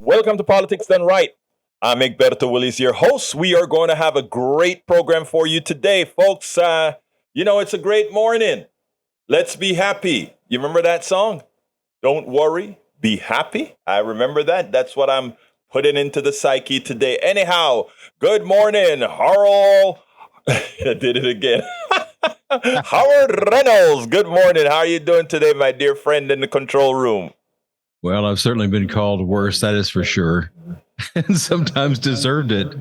Welcome to Politics Done Right. I'm Egberto Willis, your host. We are going to have a great program for you today, folks. It's a great morning. Let's be happy. You remember that song? Don't worry, be happy. I remember that. That's what I'm putting into the psyche today. Anyhow, good morning, Harold. I did it again. Howard Reynolds, good morning. How are you doing today, my dear friend in the control room? Well, I've certainly been called worse, that is for sure, and sometimes deserved it.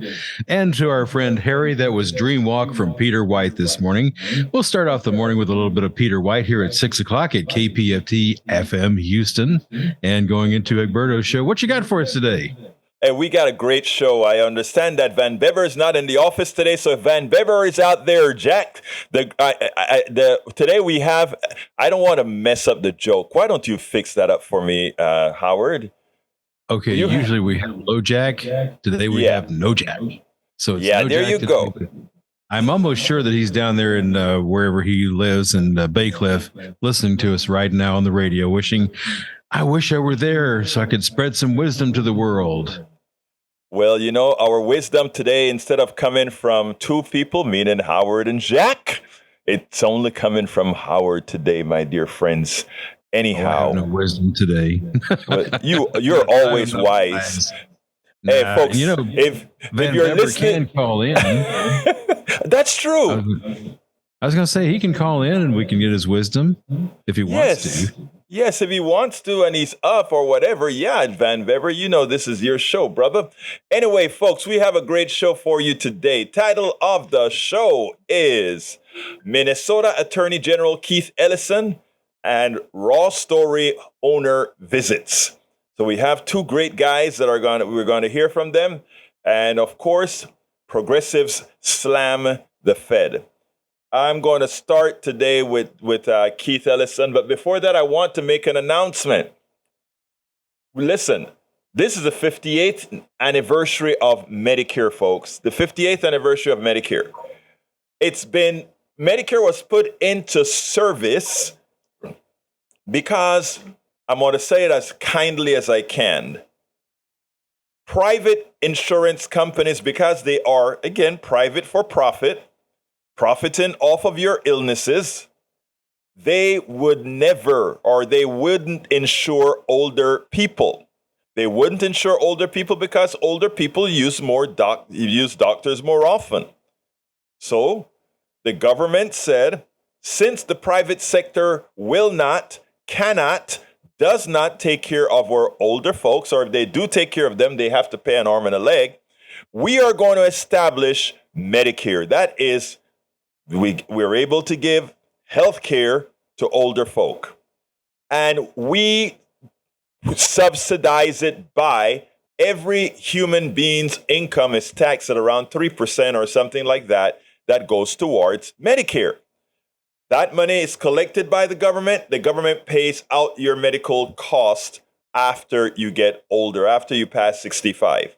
And to our friend Harry, that was Dream Walk from Peter White this morning. We'll start off the morning with a little bit of Peter White here at 6 o'clock at KPFT FM Houston. And going into Egberto's show, what you got for us today? Hey, we got a great show. I understand that Van Bever is not in the office today, so if Van Bever is out there, Jack, today we have, I don't want to mess up the joke. Why don't you fix that up for me, Howard? Okay, usually we have low jack. Today we have no jack. So it's no there jack you today. go. I'm almost sure that he's down there in wherever he lives in Baycliff, listening to us right now on the radio, I wish I were there so I could spread some wisdom to the world. Well, our wisdom today, instead of coming from two people, meaning Howard and Jack, it's only coming from Howard today, my dear friends. Anyhow, I have no wisdom today. You're always wise. Hey, folks, if you're listening, can call in. That's true. I was going to say he can call in and we can get his wisdom if he wants to. Yes, if he wants to and he's up or whatever. Yeah, Van Weber, this is your show, brother. Anyway, folks, we have a great show for you today. Title of the show is Minnesota Attorney General Keith Ellison and Raw Story Owner Visits. So we have two great guys that we're going to hear from them. And of course, progressives slam the Fed. I'm going to start today with Keith Ellison, but before that, I want to make an announcement. Listen, this is the 58th anniversary of Medicare, folks. The 58th anniversary of Medicare. Medicare was put into service because, I'm going to say it as kindly as I can, private insurance companies, because they are, again, private for profit, profiting off of your illnesses, they would never, or they wouldn't insure older people. They wouldn't insure older people because older people use doctors more often. So the government said, since the private sector will not, cannot, does not take care of our older folks, or if they do take care of them, they have to pay an arm and a leg, we are going to establish Medicare. That is, we're able to give health care to older folk. And we subsidize it by every human being's income is taxed at around 3% or something like that, that goes towards Medicare. That money is collected by the government. The government pays out your medical cost after you get older, after you pass 65.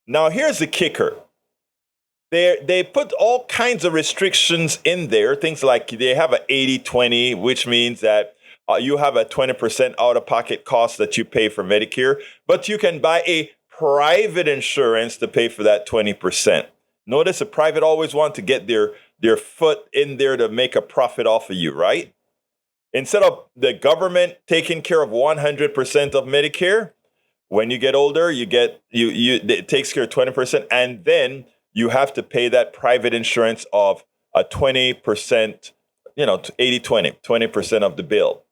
Now, here's the kicker. They put all kinds of restrictions in there, things like they have an 80-20, which means that you have a 20% out-of-pocket cost that you pay for Medicare, but you can buy a private insurance to pay for that 20%. Notice the private always want to get their foot in there to make a profit off of you, right? Instead of the government taking care of 100% of Medicare, when you get older, it takes care of 20%, and then you have to pay that private insurance of a 20%, 80-20, 20% of the bill.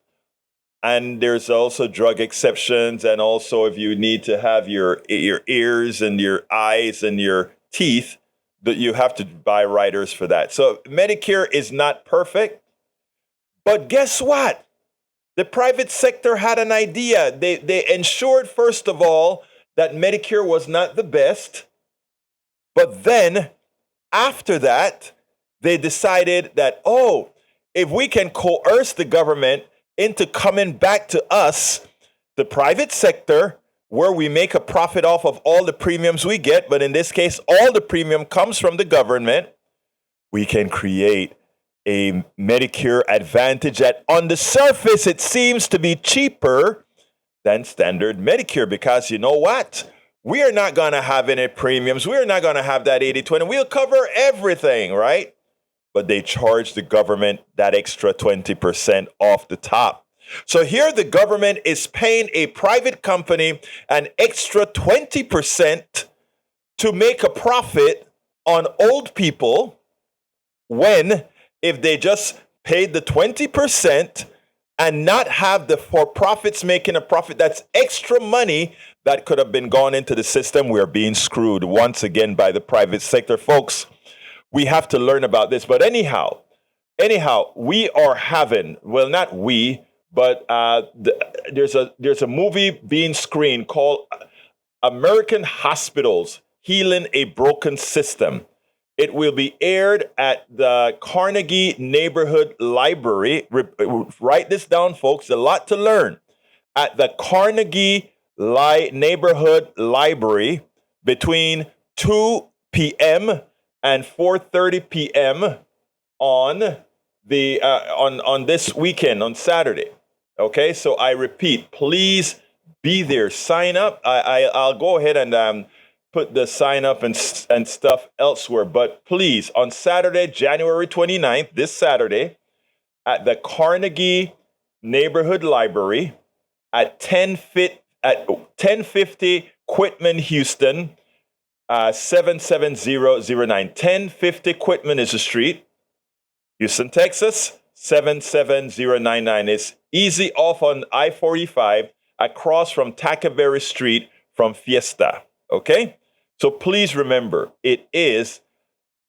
And there's also drug exceptions. And also if you need to have your ears and your eyes and your teeth, that you have to buy riders for that. So Medicare is not perfect. But guess what? The private sector had an idea. They ensured, first of all, that Medicare was not the best. But then, after that, they decided that, if we can coerce the government into coming back to us, the private sector, where we make a profit off of all the premiums we get, but in this case, all the premium comes from the government, we can create a Medicare Advantage that on the surface, it seems to be cheaper than standard Medicare, because you know what? We are not going to have any premiums. We are not going to have that 80/20. We'll cover everything, right? But they charge the government that extra 20% off the top. So here the government is paying a private company an extra 20% to make a profit on old people, when if they just paid the 20% and not have the for-profits making a profit, that's extra money that could have been gone into the system. We're being screwed once again by the private sector. Folks, we have to learn about this. But anyhow, we are having, well, not we, but there's a movie being screened called American Hospitals Healing a Broken System. It will be aired at the Carnegie Neighborhood Library. Write this down, folks. A lot to learn. At the Carnegie Neighborhood Library between 2 p.m. and 4:30 p.m. on this weekend, on Saturday. Okay, so I repeat, please be there. Sign up. I'll go ahead and put the sign up and stuff elsewhere. But please, on Saturday, January 29th, this Saturday, at the Carnegie Neighborhood Library at 1050 Quitman, Houston, 77009. 1050 Quitman is the street. Houston, Texas, 77099. It's easy off on I-45 across from Tacaberry Street from Fiesta. Okay? So please remember, it is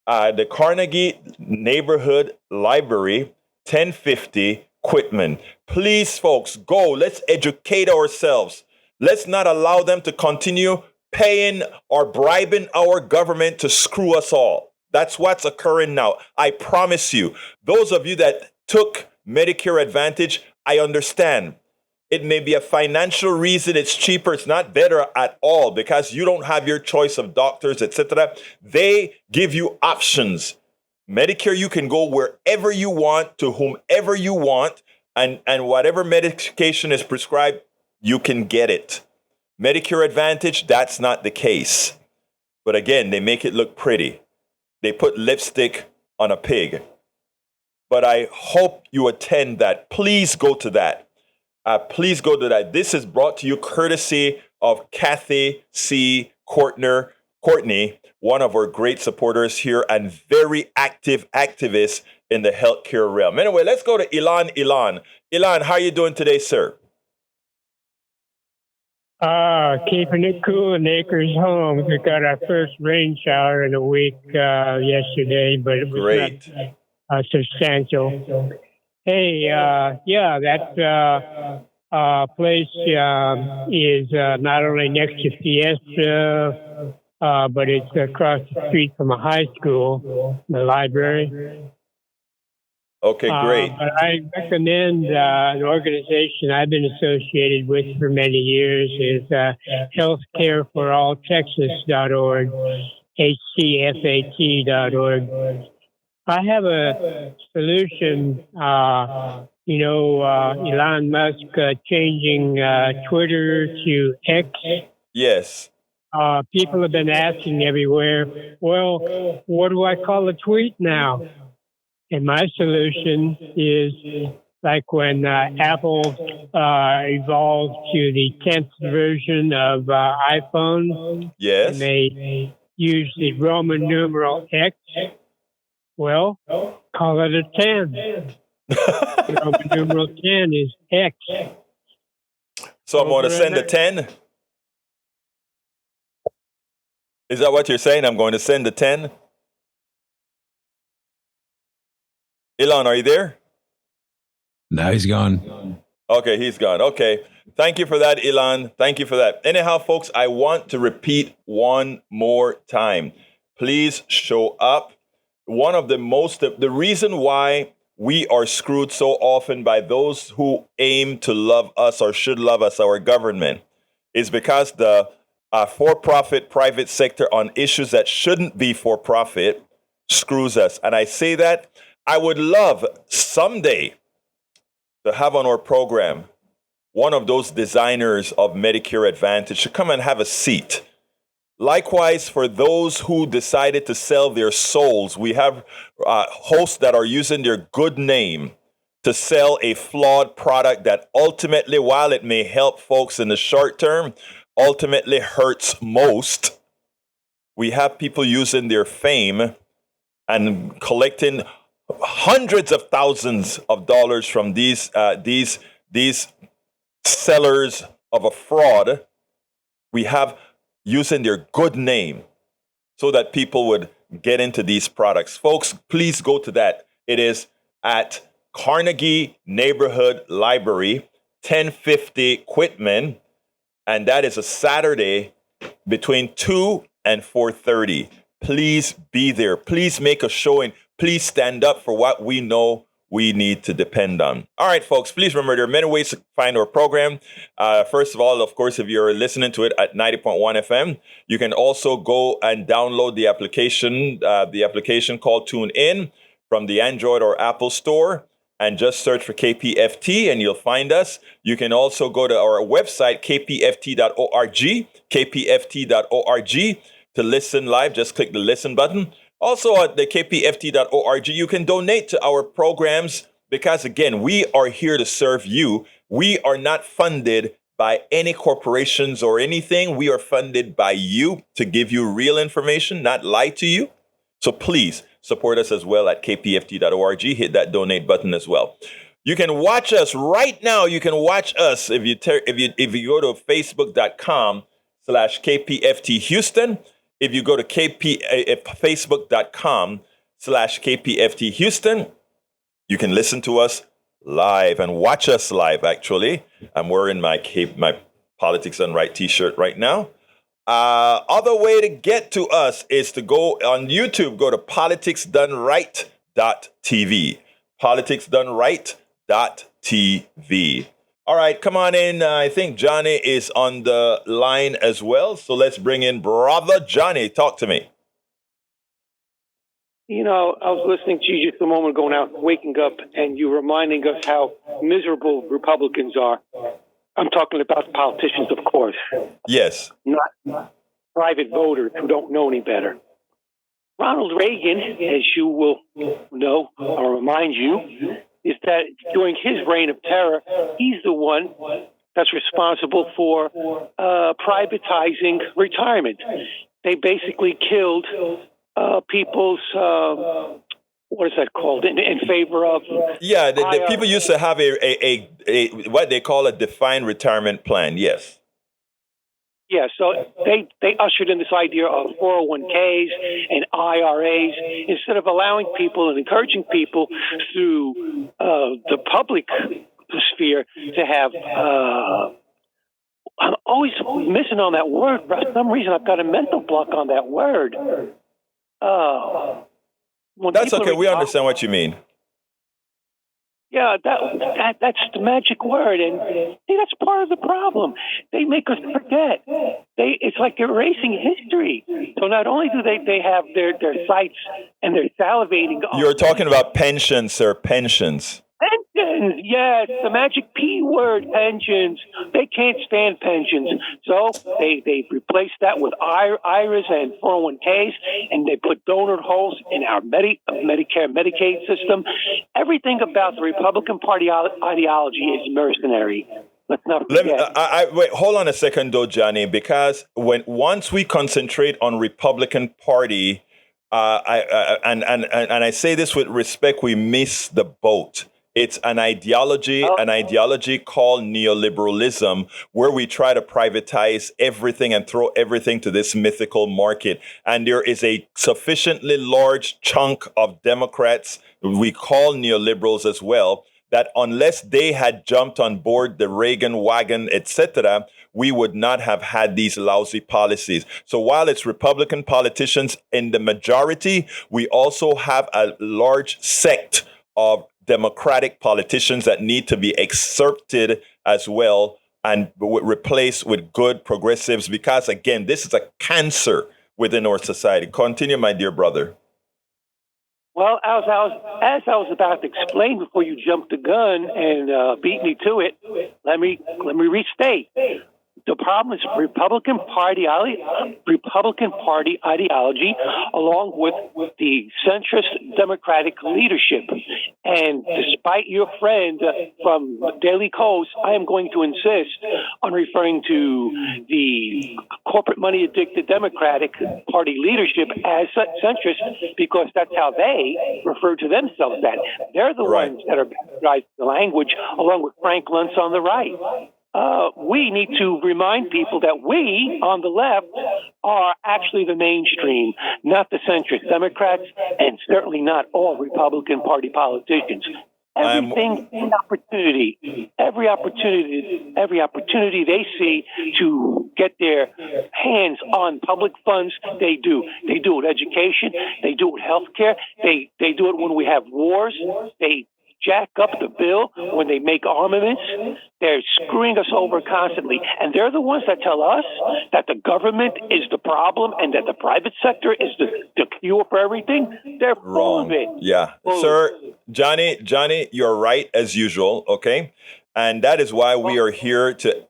the Carnegie Neighborhood Library, 1050 Quitman. Please, folks, go. Let's educate ourselves. Let's not allow them to continue paying or bribing our government to screw us all. That's what's occurring now. I promise you, those of you that took Medicare Advantage, I understand. It may be a financial reason, it's cheaper, it's not better at all because you don't have your choice of doctors, etc. They give you options. Medicare, you can go wherever you want, to whomever you want, and whatever medication is prescribed, you can get it. Medicare Advantage, that's not the case. But again, they make it look pretty. They put lipstick on a pig. But I hope you attend that. Please go to that. Please go to that. This is brought to you courtesy of Kathy C. Courtney, one of our great supporters here and very active activist in the healthcare realm. Anyway, let's go to Ilan. Ilan, how are you doing today, sir? Keeping it cool in Acres Homes. We got our first rain shower in a week yesterday, but it was great. Not substantial. Hey, that place is not only next to Fiesta, but it's across the street from a high school, the library. Okay, great. But I recommend an organization I've been associated with for many years is healthcareforalltexas.org, HCFAT.org. I have a solution, Elon Musk changing Twitter to X. Yes. People have been asking everywhere, well, what do I call a tweet now? And my solution is like when Apple evolved to the 10th version of iPhone. Yes. And they used the Roman numeral X. Well, call it a 10. Roman numeral 10 is X. So I'm going to send a 10? Is that what you're saying? I'm going to send a 10? Elon, are you there? Now he's gone. Okay, he's gone. Okay. Thank you for that, Elon. Thank you for that. Anyhow, folks, I want to repeat one more time. Please show up. One of the reason why we are screwed so often by those who aim to love us or should love us, our government, is because the for-profit private sector on issues that shouldn't be for-profit screws us. And I say that I would love someday to have on our program one of those designers of Medicare Advantage to come and have a seat Likewise, for those who decided to sell their souls, we have hosts that are using their good name to sell a flawed product that ultimately, while it may help folks in the short term, ultimately hurts most. We have people using their fame and collecting hundreds of thousands of dollars from these sellers of a fraud. We have using their good name so that people would get into these products. Folks, please go to that. It is at Carnegie Neighborhood Library, 1050 Quitman, and that is a Saturday between 2 and 4:30. Please be there. Please make a showing. Please stand up for what we know we need to depend on. All right, folks, please remember there are many ways to find our program. First of all, of course, if you're listening to it at 90.1 FM, you can also go and download the application called TuneIn from the Android or Apple store, and just search for KPFT and you'll find us. You can also go to our website, kpft.org, to listen live. Just click the listen button. Also at the kpft.org, you can donate to our programs because, again, we are here to serve you. We are not funded by any corporations or anything. We are funded by you to give you real information, not lie to you. So please support us as well at kpft.org. Hit that donate button as well. You can watch us right now. You can watch us if you go to facebook.com/KPFT Houston. If you go to facebook.com/KPFT Houston, you can listen to us live and watch us live, actually. I'm wearing my Politics Done Right t-shirt right now. Other way to get to us is to go on YouTube, go to politicsdoneright.tv. Politicsdoneright.tv. All right, come on in. I think Johnny is on the line as well. So let's bring in Brother Johnny. Talk to me. You know, I was listening to you just a moment ago now, waking up, and you reminding us how miserable Republicans are. I'm talking about politicians, of course. Yes. Not private voters who don't know any better. Ronald Reagan, as you will know or remind you, is that during his reign of terror, he's the one that's responsible for privatizing retirement. They basically killed people's, what is that called, in favor of... Yeah, the people used to have a what they call a defined retirement plan, yes. Yeah, so they ushered in this idea of 401ks and IRAs instead of allowing people and encouraging people through the public sphere to have. I'm always missing on that word. For some reason, I've got a mental block on that word. That's okay. We understand what you mean. Yeah, that's the magic word, and see, that's part of the problem. They make us forget. It's like they're erasing history. So not only do they have their sights and they're salivating. You're talking about pensions, sir. Pensions. Pensions, yes, the magic P word, pensions. They can't stand pensions. So they replaced that with IRAs and 401ks, and they put donut holes in our Medicare, Medicaid system. Everything about the Republican Party ideology is mercenary. Let's not forget. Wait, hold on a second, though, Johnny, because once we concentrate on Republican Party, and I say this with respect, we miss the boat. It's an ideology called neoliberalism, where we try to privatize everything and throw everything to this mythical market. And there is a sufficiently large chunk of Democrats, we call neoliberals as well, that unless they had jumped on board the Reagan wagon, etc., we would not have had these lousy policies. So while it's Republican politicians in the majority, we also have a large sect of Democratic politicians that need to be excerpted as well and replaced with good progressives, because, again, this is a cancer within our society. Continue, my dear brother. Well, as I was about to explain before you jumped the gun and beat me to it, let me restate. The problem is Republican Party ideology, along with the centrist Democratic leadership. And despite your friend from Daily Kos, I am going to insist on referring to the corporate money addicted Democratic Party leadership as centrist, because that's how they refer to themselves. That they're the ones that are baptized the language, along with Frank Luntz on the right. We need to remind people that we on the left are actually the mainstream, not the centrist Democrats, and certainly not all Republican Party politicians. Every opportunity they see to get their hands on public funds, they do. They do it with education. They do it with healthcare. They do it when we have wars. They jack up the bill when they make armaments. They're screwing us over constantly. And they're the ones that tell us that the government is the problem and that the private sector is the cure for everything. They're full of it. Yeah. Sir, Johnny, you're right as usual, okay? And that is why we are here to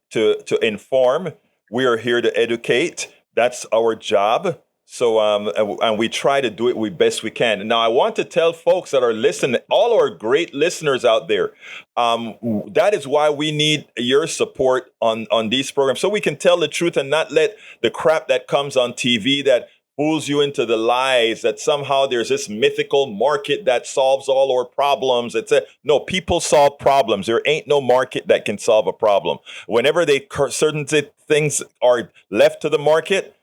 inform. We are here to educate. That's our job. So, and we try to do it the best we can. Now, I want to tell folks that are listening, all our great listeners out there, that is why we need your support on these programs, so we can tell the truth and not let the crap that comes on TV that fools you into the lies that somehow there's this mythical market that solves all our problems. No, people solve problems. There ain't no market that can solve a problem. Whenever certain things are left to the market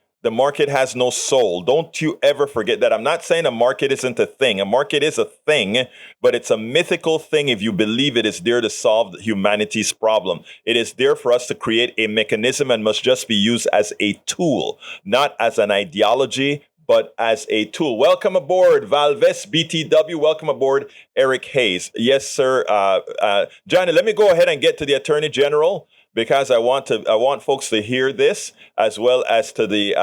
has no soul. Don't you ever forget that. I'm not saying a market isn't a thing. A market is a thing, but it's a mythical thing if you believe it is there to solve humanity's problem. It is there for us to create a mechanism and must just be used as a tool, not as an ideology, but as a tool. Welcome aboard, Valves BTW. Welcome aboard, Eric Hayes. Yes, sir. Johnny, let me go ahead and get to the Attorney General, because I want folks to hear this, as well as to the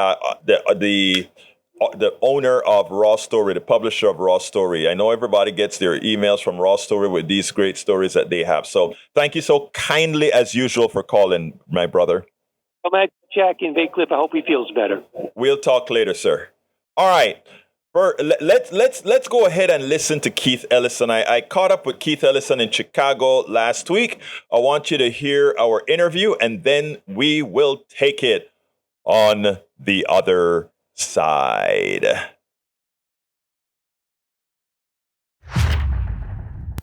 owner of Raw Story, the publisher of Raw Story. I know everybody gets their emails from Raw Story with these great stories that they have. So thank you so kindly, as usual, for calling, my brother. I'm at Jack in Bay Cliff. I hope he feels better. We'll talk later, sir. All right. Let's go ahead and listen to Keith Ellison. I caught up with Keith Ellison in Chicago last week. I want you to hear our interview, and then we will take it on the other side.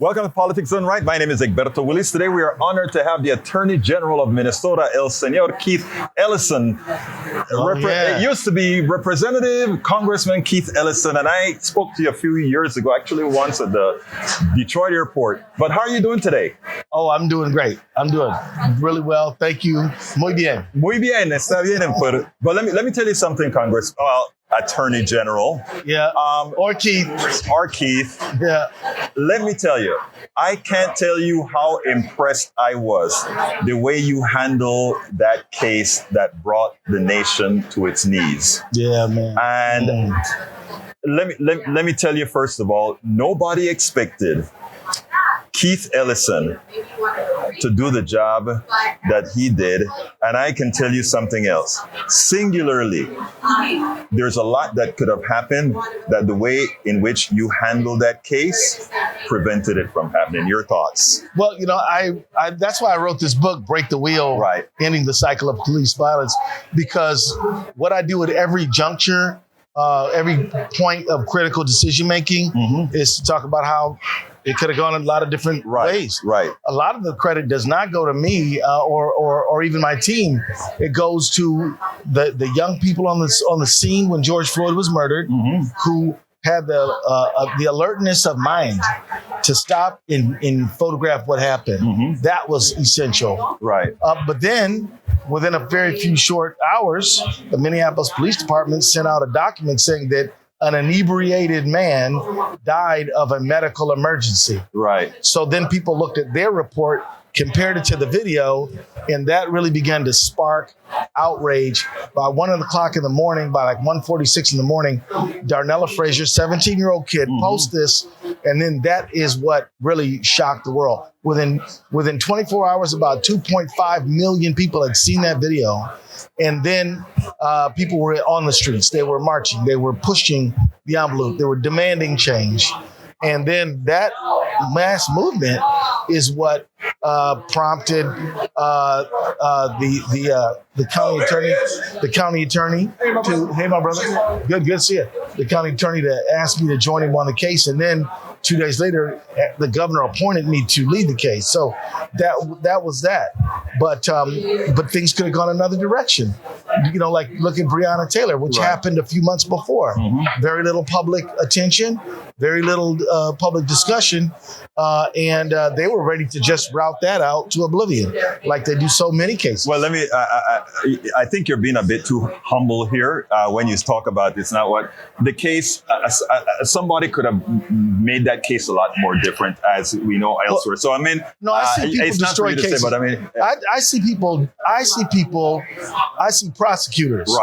Welcome to Politics Done Right. My name is Egberto Willis. Today we are honored to have the Attorney General of Minnesota, El Señor Keith Ellison. It used to be Representative Congressman Keith Ellison, and I spoke to you a few years ago, actually once at the Detroit airport. But how are you doing today? Oh, I'm doing great. I'm doing really well. Thank you. Muy bien. Muy bien. Está bien. But let me tell you something, Attorney General. Yeah. Or Keith. Yeah. Let me tell you, I can't tell you how impressed I was the way you handle that case that brought the nation to its knees. Yeah, man. And let me tell you, first of all, nobody expected Keith Ellison to do the job that he did. And I can tell you something else. Singularly, there's a lot that could have happened that the way in which you handled that case prevented it from happening. Your thoughts? Well, I that's why I wrote this book, Break the Wheel, right. Ending the Cycle of Police Violence, because what I do at every juncture, every point of critical decision making is to talk about how it could have gone a lot of different ways. Right. A lot of the credit does not go to me or even my team. It goes to the young people on the scene when George Floyd was murdered, who had the alertness of mind to stop and photograph what happened. That was essential. Right. But then, within a very few short hours, the Minneapolis Police Department sent out a document saying that an inebriated man died of a medical emergency. Right. So then people looked at their report, compared it to the video, and that really began to spark outrage. By 1 o'clock in the morning, by like 1:46 in the morning, Darnella Frazier, 17-year-old kid, posts this And then that is what really shocked the world. Within 24 hours, about 2.5 million people had seen that video. And then people were on the streets. They were marching. They were pushing the envelope. They were demanding change. And then that mass movement is what prompted the county attorney to, hey, my brother, good to see you. The county attorney to ask me to join him on the case, and then 2 days later, the governor appointed me to lead the case. So that was that. But things could have gone another direction. You know, like look at Breonna Taylor, which happened a few months before. Very little public attention, very little public discussion, and they were ready to just route that out to oblivion, like they do so many cases. Well, I think you're being a bit too humble here when you talk about it's not what the case. Somebody could have made that case a lot more different, as we know elsewhere. So I mean, no, I see people it's not for destroy you to cases. say, but I mean, I see prosecutors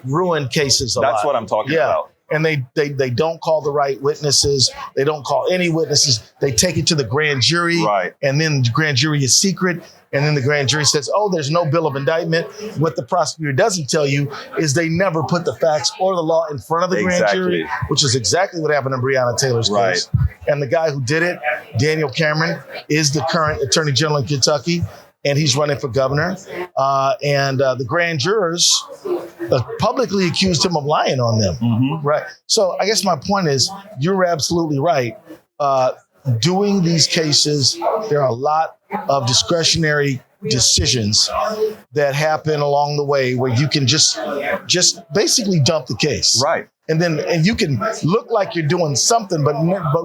ruin cases a lot. That's what I'm talking about. And they don't call the right witnesses. They don't call any witnesses. They take it to the grand jury. And then the grand jury is secret. And then the grand jury says, oh, there's no bill of indictment. What the prosecutor doesn't tell you is they never put the facts or the law in front of the grand jury, which is exactly what happened in Breonna Taylor's case. And the guy who did it, Daniel Cameron, is the current Attorney General in Kentucky, and he's running for governor. And the grand jurors publicly accused him of lying on them. Right. So I guess my point is, you're absolutely right. Doing these cases, there are a lot of discretionary decisions that happen along the way where you can just basically dump the case. And you can look like you're doing something, but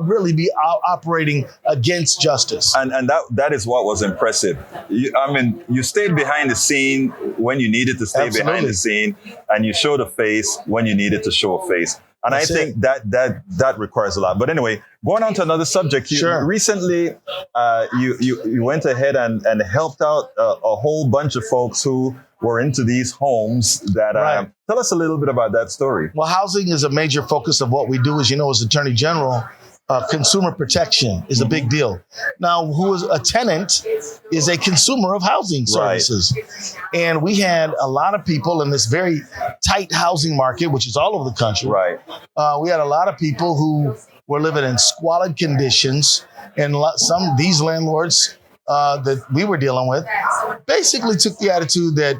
really be operating against justice. And that is what was impressive. You stayed behind the scene when you needed to stay behind the scene, and you showed a face when you needed to show a face. And I think that requires a lot. But anyway, going on to another subject. Recently, you went ahead and helped out a whole bunch of folks who were into these homes. Tell us a little bit about that story. Well, housing is a major focus of what we do. As you know, as Attorney General, consumer protection is a big deal. Now, who is a tenant is a consumer of housing services. And we had a lot of people in this very tight housing market, which is all over the country. We had a lot of people who were living in squalid conditions, and these landlords that we were dealing with basically took the attitude that,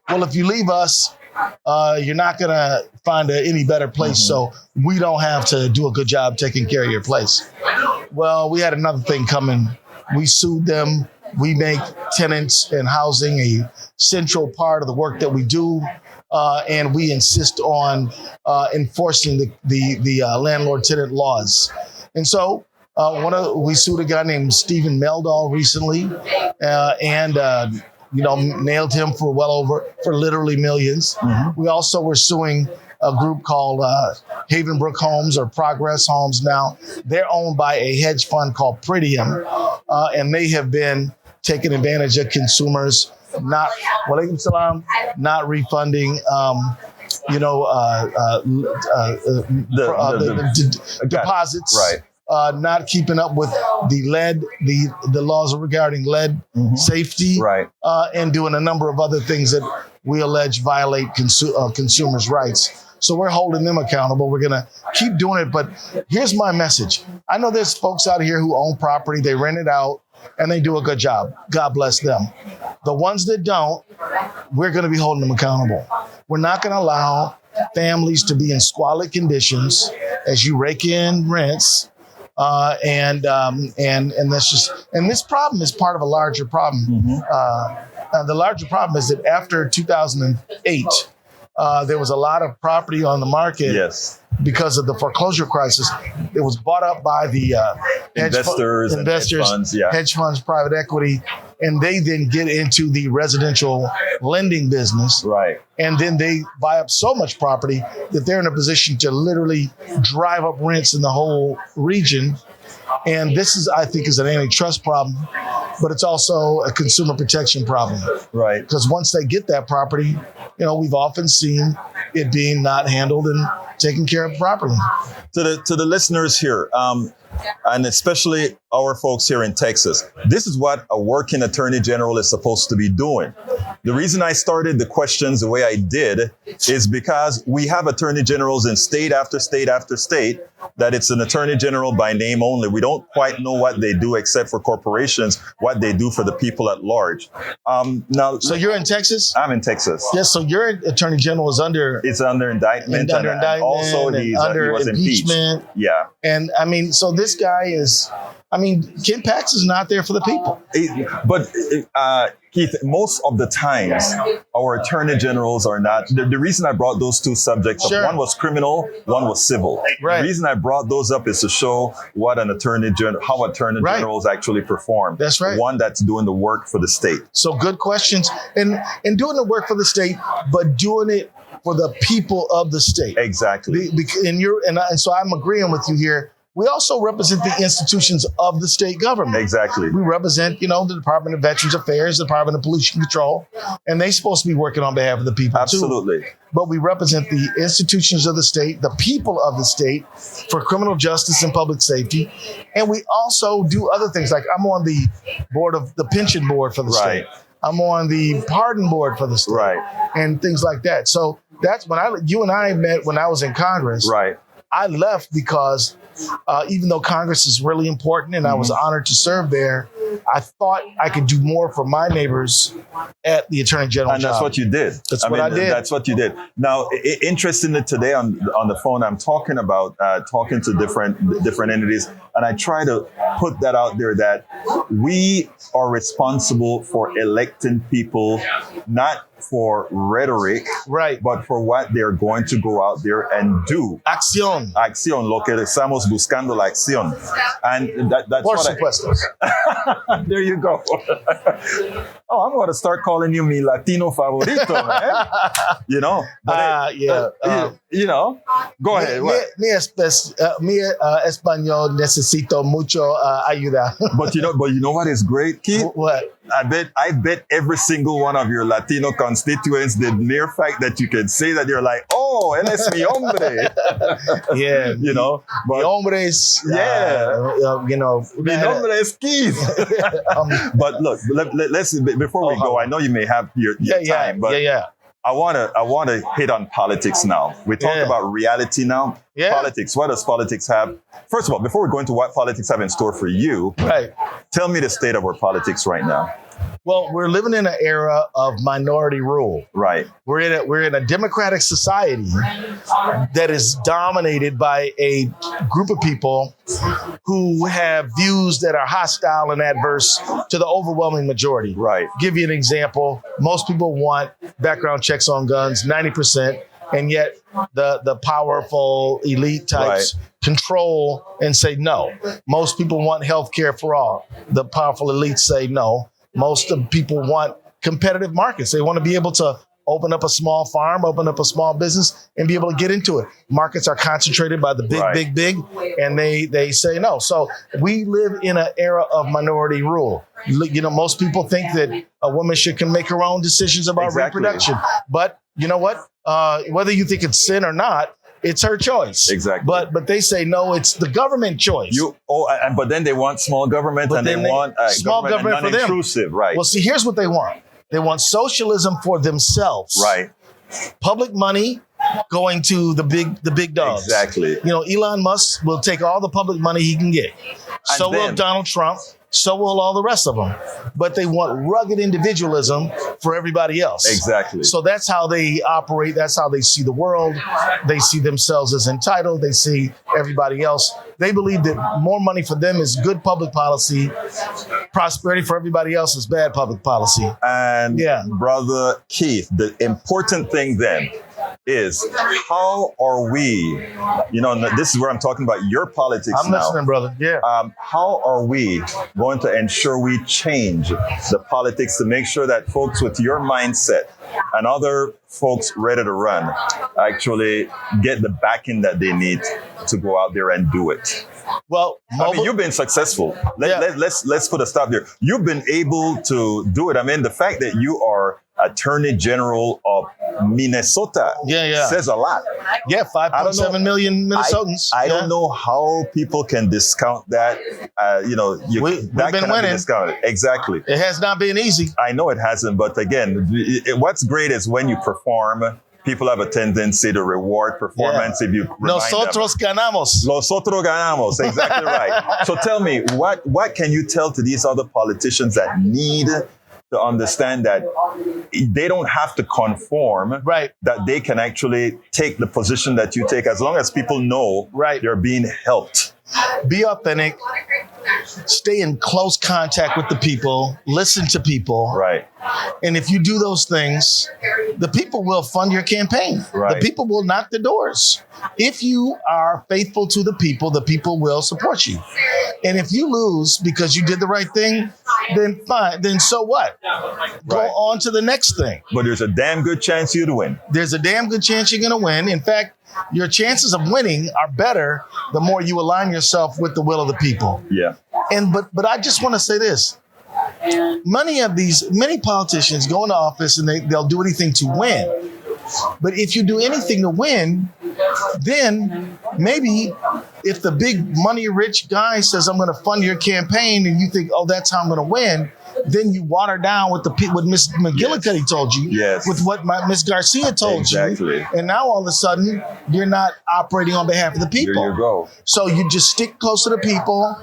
well, if you leave us, you're not going to find any better place, so we don't have to do a good job taking care of your place. Well, we had another thing coming. We sued them. We make tenants and housing a central part of the work that we do, and we insist on enforcing the landlord-tenant laws. And so we sued a guy named Stephen Meldal recently, and nailed him for literally millions. We also were suing a group called Havenbrook Homes, or Progress Homes now. They're owned by a hedge fund called Pretium, and they have been taking advantage of consumers, not refunding deposits. Not keeping up with the lead, the laws regarding lead safety, and doing a number of other things that we allege violate consumers' rights. So we're holding them accountable. We're going to keep doing it. But here's my message. I know there's folks out here who own property, they rent it out, and they do a good job. God bless them. The ones that don't, we're going to be holding them accountable. We're not going to allow families to be in squalid conditions as you rake in rents. And that's just, and this problem is part of a larger problem. The larger problem is that after 2008, there was a lot of property on the market because of the foreclosure crisis. It was bought up by the investors, hedge funds, private equity, and they then get into the residential lending business. And then they buy up so much property that they're in a position to literally drive up rents in the whole region. And this is, I think, is an antitrust problem, but it's also a consumer protection problem. Because once they get that property, we've often seen it being not handled and taken care of properly. To the listeners here, and especially our folks here in Texas. This is what a working attorney general is supposed to be doing. The reason I started the questions the way I did is because we have attorney generals in state after state after state that it's an attorney general by name only. We don't quite know what they do except for corporations, what they do for the people at large. Now, So you're in Texas? I'm in Texas. Yes. So your attorney general is under It's under indictment, and also he was impeached. Yeah. And I mean, so this guy is, I mean, Ken Pax is not there for the people. But Keith, most of the times, our attorney generals are not. The reason I brought those two subjects up, one was criminal, one was civil. Right. The reason I brought those up is to show what how attorney generals actually perform. That's right. One that's doing the work for the state. So good questions. And doing the work for the state, but doing it for the people of the state. Exactly. And so I'm agreeing with you here. We also represent the institutions of the state government. Exactly. We represent, the Department of Veterans Affairs, the Department of Pollution Control, and they're supposed to be working on behalf of the people Absolutely. too. But we represent the institutions of the state, the people of the state, for criminal justice and public safety. And we also do other things, like I'm on the board of the pension board for the state. I'm on the pardon board for the state. Right. And things like that. So that's when you and I met when I was in Congress. Right. I left because even though Congress is really important and I was honored to serve there, I thought I could do more for my neighbors at the Attorney General And that's job. what you did. That's what I did. That's what you did. Now, interestingly, today on the phone, I'm talking to different entities, and I try to put that out there that we are responsible for electing people, not for rhetoric, right, but for what they're going to go out there and do. Acción. Lo que estamos buscando, la acción. And that's Por what supuesto. There you go. Oh, I'm going to start calling you mi Latino favorito, man. Go ahead. Mi español necesito mucho ayuda. But you know what is great, Keith? What? I bet every single one of your Latino constituents, the mere fact that you can say that, you're like, oh, él es mi hombre. Yeah. But, mi hombres. Yeah. Mi nombre es Keith. But look, let's before we go, I know you may have your time, but I want to hit on politics now. We talk about reality now. Yeah. Politics. What does politics have? First of all, before we go into what politics have in store for you, tell me the state of our politics right now. Well, we're living in an era of minority rule. Right. We're in a democratic society that is dominated by a group of people who have views that are hostile and adverse to the overwhelming majority. Right. Give you an example. Most people want background checks on guns, 90%, and yet the powerful elite types control and say no. Most people want health care for all. The powerful elites say no. Most of people want competitive markets. They want to be able to open up a small farm, open up a small business, and be able to get into it. Markets are concentrated by the big, and they say no. So we live in an era of minority rule. Most people think that a woman can make her own decisions about reproduction. But you know what? Whether you think it's sin or not, it's her choice. Exactly. But they say no, it's the government choice. But then they want small government, and they want small government for them. Non-intrusive, right? Well, see, here's what they want. They want socialism for themselves. Right. Public money going to the big dogs. Exactly. Elon Musk will take all the public money he can get. So will Donald Trump. So will all the rest of them. But they want rugged individualism for everybody else. Exactly. So that's how they operate. That's how they see the world. They see themselves as entitled. They see everybody else. They believe that more money for them is good public policy. Prosperity for everybody else is bad public policy. And Brother Keith, the important thing then is, how are we, this is where I'm talking about your politics I'm listening, brother. Yeah. How are we going to ensure we change the politics to make sure that folks with your mindset and other folks ready to run actually get the backing that they need to go out there and do it? Well, you've been successful. Let's put a stop there. You've been able to do it. The fact that you are Attorney General of Minnesota says a lot. Yeah, 5.7 million Minnesotans. I don't know how people can discount that. We've that been cannot be winning. discounted. Exactly. It has not been easy. I know it hasn't, but again, what's great is when you perform, people have a tendency to reward performance if you remind Nosotros ganamos. Nosotros ganamos. Exactly right. So tell me, what can you tell to these other politicians that need to understand that they don't have to conform, Right. that they can actually take the position that you take as long as people know they're being helped. Be authentic. Stay in close contact with the people. Listen to people. Right. And if you do those things, the people will fund your campaign. Right. The people will knock the doors. If you are faithful to the people will support you. And if you lose because you did the right thing, then fine. Then so what? Go on to the next thing. But there's a damn good chance you'd win. There's a damn good chance you're going to win. In fact, your chances of winning are better the more you align yourself with the will of the people. Yeah. And but I just want to say this. Many politicians go into office and they'll do anything to win. But if you do anything to win, then maybe if the big money rich guy says, I'm going to fund your campaign, and you think, oh, that's how I'm going to win, then you water down what Miss McGillicuddy told you, with what Miss Garcia told you. And now all of a sudden, you're not operating on behalf of the people. There you go. So you just stick close to the people.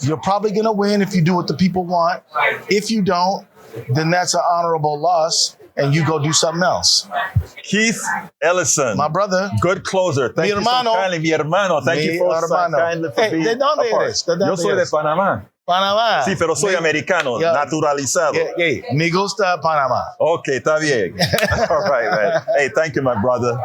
You're probably going to win if you do what the people want. If you don't, then that's an honorable loss, and you go do something else. Keith Ellison, my brother, good closer. Thank you so kindly, mi hermano. Thank you so kindly for being ¿De dónde a part. eres? ¿De dónde Yo soy de eres? Panamá. Panamá. Sí, pero soy americano, naturalizado. Me gusta Panamá. Okay, está bien. All right, man. Hey, thank you, my brother.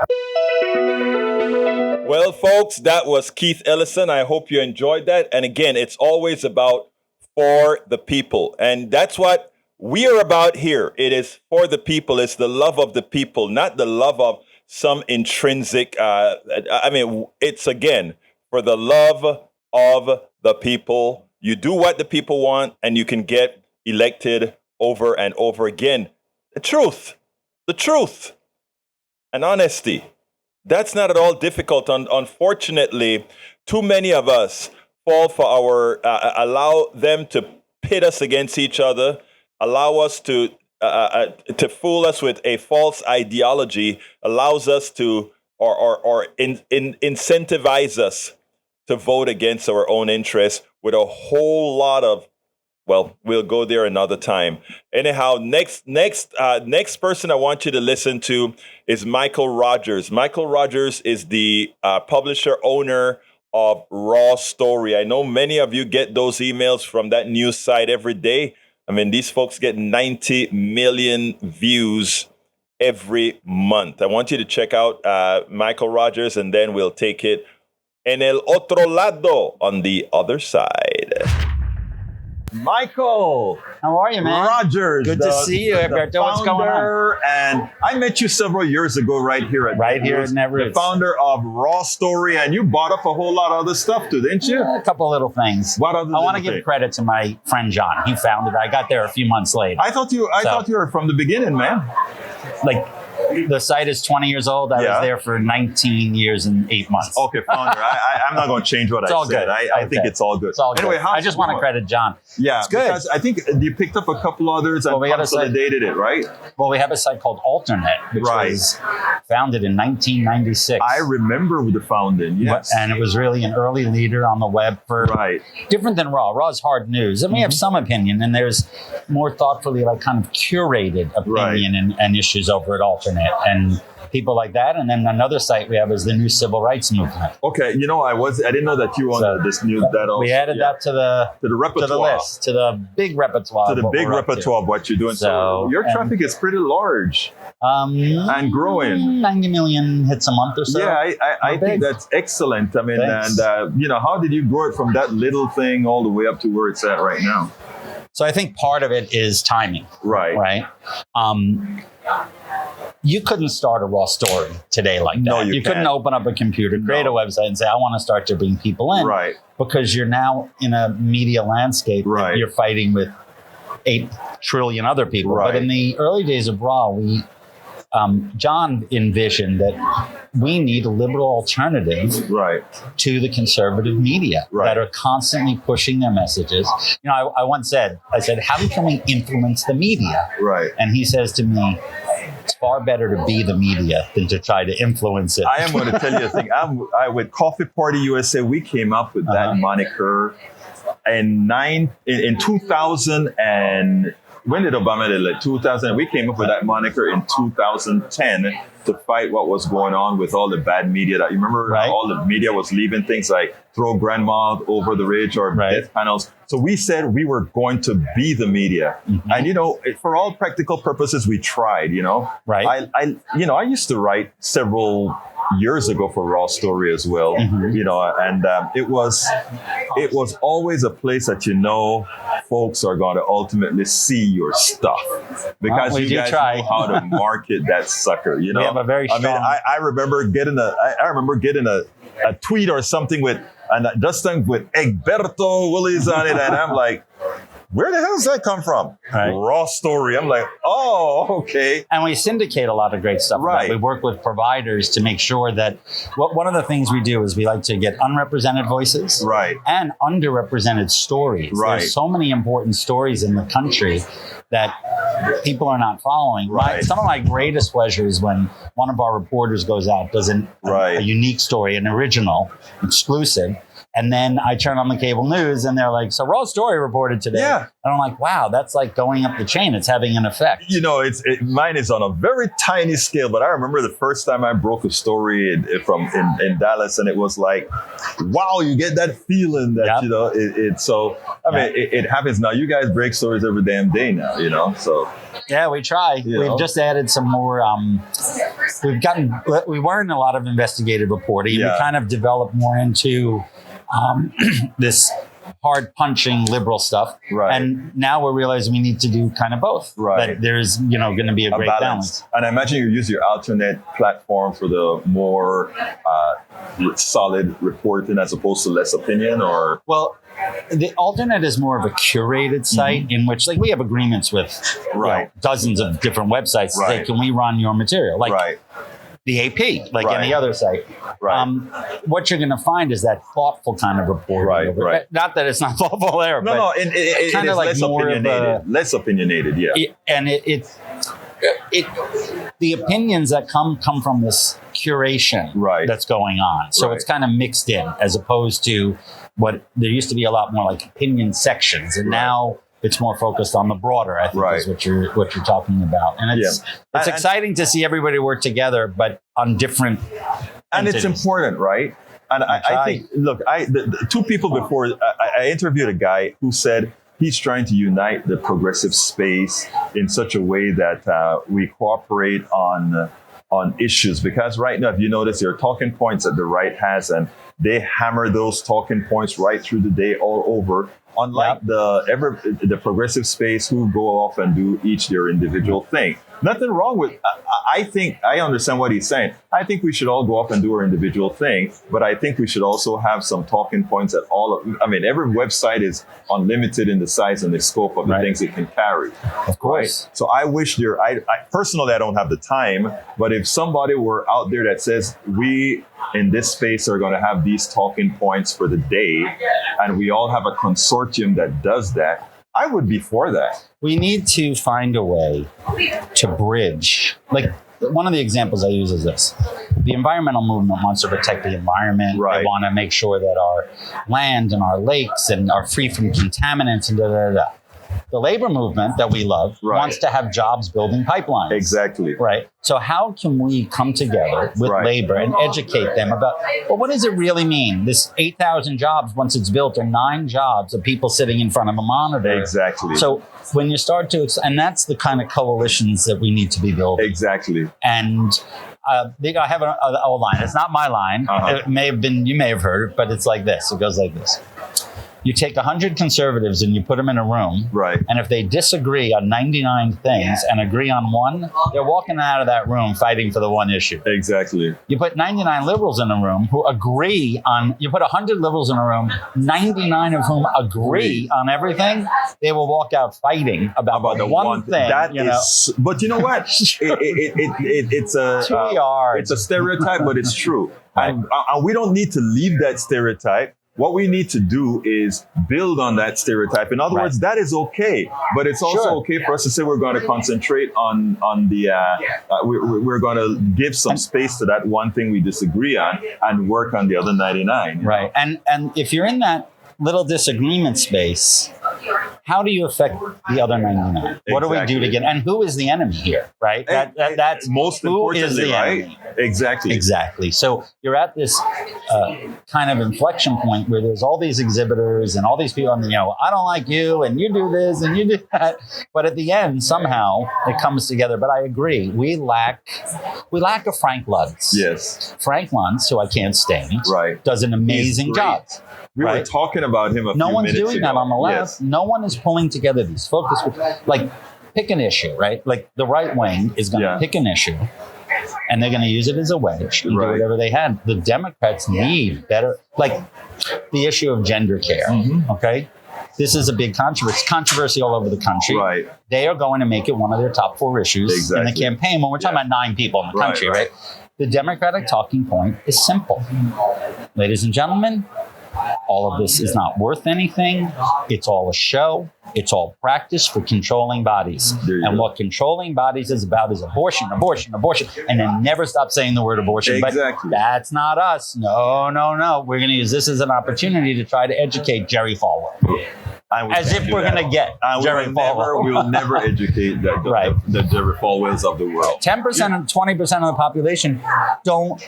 Well, folks, that was Keith Ellison. I hope you enjoyed that. And again, it's always about for the people. And that's what we are about here. It is for the people. It's the love of the people, not the love of some intrinsic. It's again for the love of the people. You do what the people want, and you can get elected over and over again. The truth, and honesty. That's not at all difficult. Unfortunately, too many of us fall for allow them to pit us against each other, allow us to fool us with a false ideology, allows us to or incentivize us to vote against our own interests with a whole lot of, well, we'll go there another time. Anyhow, next person I want you to listen to is Michael Rogers. Michael Rogers is the publisher owner of Raw Story. I know many of you get those emails from that news site every day. I mean, these folks get 90 million views every month. I want you to check out Michael Rogers, and then we'll take it en el otro lado, on the other side. Michael, how are you, man? Rogers, good to see you, Alberto. What's going on? And I met you several years ago, right here at Netroots. The founder of Raw Story, and you bought up a whole lot of other stuff too, didn't you? A couple of little things. What other? I want to give credit to my friend John. He founded it. I got there a few months late. I thought you were from the beginning, man. Like, the site is 20 years old. I was there for 19 years and 8 months. Okay, founder. I'm not going to change what I said. All good. I think it's all good. It's all good. Anyway, I just want to credit John. Yeah, it's good. Because I think you picked up a couple others and consolidated it, right? Well, we have a site called Alternate, which was founded in 1996. I remember the founding, yes. And it was really an early leader on the web for different than Raw. Raw is hard news. And we have some opinion, and there's more thoughtfully kind of curated opinion and issues over at Alternate. And people like that. And then another site we have is the New Civil Rights Movement. Okay, I didn't know that you owned this new that also. We added that to the repertoire, to the list, to the big repertoire. To the big repertoire of what you're doing. So your traffic is pretty large. And growing. 90 million hits a month or so. Yeah, I think that's excellent. I mean, Thanks. and how did you grow it from that little thing all the way up to where it's at right now? So I think part of it is timing. Right. You couldn't start a Raw Story today like that. No, you couldn't open up a computer, create a website and say, I want to start to bring people in. Right. Because you're now in a media landscape that you're fighting with 8 trillion other people. Right. But in the early days of Raw, we John envisioned that we need a liberal alternative to the conservative media that are constantly pushing their messages. You know, I once said, how can we influence the media? Right. And he says to me, it's far better to be the media than to try to influence it. I am going to tell you a thing. With Coffee Party USA, we came up with that moniker in 2000 and when did Obama did it? 2000. We came up with that moniker in 2010 to fight what was going on with all the bad media. That you remember, all the media was leaving things like throw grandma over the ridge or death panels. So we said we were going to be the media, and you know, for all practical purposes, we tried. You know, I used to write several years ago for Raw Story as well. You know, and it was always a place that folks are going to ultimately see your stuff because you guys know how to market that sucker. You know, we have a very strong. I remember getting a tweet or something with Egberto Willis on it, and I'm like, where the hell does that come from? Raw Story. I'm like, oh, okay. And we syndicate a lot of great stuff. We work with providers to make sure that one of the things we do is we like to get unrepresented voices and underrepresented stories. There's so many important stories in the country that people are not following. Some of my greatest pleasure is when one of our reporters goes out, does a unique story, an original, exclusive, and then I turn on the cable news and they're like, so Raw Story reported today. And I'm like, wow, that's like going up the chain. It's having an effect. You know, mine is on a very tiny scale, but I remember the first time I broke a story in Dallas, and it was like, wow, you get that feeling that, you know, it happens now. You guys break stories every damn day now, you know, so. Yeah, we try. We've just added some more. We weren't a lot of investigative reporting. We kind of developed more into this hard punching liberal stuff. And now we're realizing we need to do kind of both. That there's, going to be a great balance. And I imagine you use your alternate platform for the more solid reporting as opposed to less opinion, or? Well, the alternate is more of a curated site in which, like, we have agreements with dozens of different websites to say, can we run your material? Like the AP, like any other site. What you're going to find is that thoughtful kind of reporting. Not that it's not thoughtful there, but it kind of like less opinionated. Less opinionated, and the opinions that come from this curation that's going on. So it's kind of mixed in, as opposed to what there used to be a lot more like opinion sections, and now it's more focused on the broader, I think, is what you're talking about. And it's exciting to see everybody work together, but on different entities. It's important, right? And I think, look, the two people before, I interviewed a guy who said he's trying to unite the progressive space in such a way that we cooperate on issues. Because right now, if you notice, there are talking points that the right has, and they hammer those talking points right through the day all over. Unlike the progressive space, who go off and do each their individual thing. Nothing wrong with, I think, I understand what he's saying. I think we should all go off and do our individual thing, but I think we should also have some talking points at every website is unlimited in the size and the scope of the things it can carry. Of course. So I wish personally, I don't have the time, but if somebody were out there that says, we in this space are going to have these talking points for the day, and we all have a consortium that does that, I would be for that. We need to find a way to bridge. Like, one of the examples I use is this. The environmental movement wants to protect the environment. They want to make sure that our land and our lakes are free from contaminants and da-da-da-da. The labor movement that we love wants to have jobs building pipelines. Exactly. Right. So how can we come together with labor and educate them about, well, what does it really mean? This 8,000 jobs, once it's built, are 9 jobs of people sitting in front of a monitor. Exactly. So when you start to, and that's the kind of coalitions that we need to be building. Exactly. And I have an old line. It's not my line. It may have been, you may have heard it, but it's like this. It goes like this. You take 100 conservatives and you put them in a room. Right. And if they disagree on 99 things and agree on one, they're walking out of that room fighting for the one issue. Exactly. You put 99 liberals in a room who agree on, you put 100 liberals in a room, 99 of whom agree on everything, they will walk out fighting about the one thing. That is, but you know what? It's a stereotype, but it's true. And we don't need to leave that stereotype. What we need to do is build on that stereotype. In other words, that is okay, but it's also okay for us to say we're going to concentrate on the we're going to give some space to that one thing we disagree on and work on the other 99. Right, and if you're in that little disagreement space, how do you affect the other 99? What do we do to get? And who is the enemy here? Right. That's most importantly, right? Enemy. Exactly. So you're at this kind of inflection point where there's all these exhibitors and all these people, and I don't like you, and you do this and you do that. But at the end, somehow it comes together. But I agree, we lack a Frank Luntz. Yes. Frank Luntz, who I can't stand, does an amazing job. We were talking about him a few minutes ago. No one's doing that on the left. Yes. No one is pulling together these focus groups. Like, pick an issue, right? Like, the right wing is going to pick an issue, and they're going to use it as a wedge and do whatever they had. The Democrats need better, like the issue of gender care, okay? This is a big controversy all over the country. Right. They are going to make it one of their top 4 issues in the campaign when we're talking about 9 people in the country, right? The Democratic talking point is simple. Ladies and gentlemen, all of this is not worth anything. It's all a show. It's all practice for controlling bodies. And what controlling bodies is about is abortion. And then never stop saying the word abortion. Exactly. But that's not us. No. We're going to use this as an opportunity to try to educate Jerry Falwell. As if we're going to get Jerry Falwell. We will never educate the Jerry Falwells of the world. 10% and 20% of the population, don't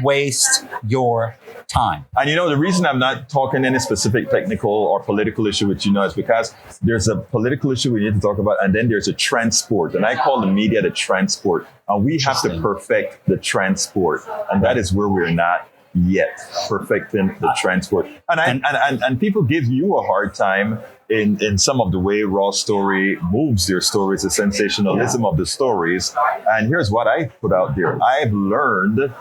waste your time. And the reason I'm not talking any specific technical or political issue with you now is because there's a political issue we need to talk about, and then there's a transport. And I call the media the transport. And we have to perfect the transport. And that is where we're not yet, perfecting the transport. And people give you a hard time in some of the way Raw Story moves their stories, the sensationalism of the stories. And here's what I put out there. I've learned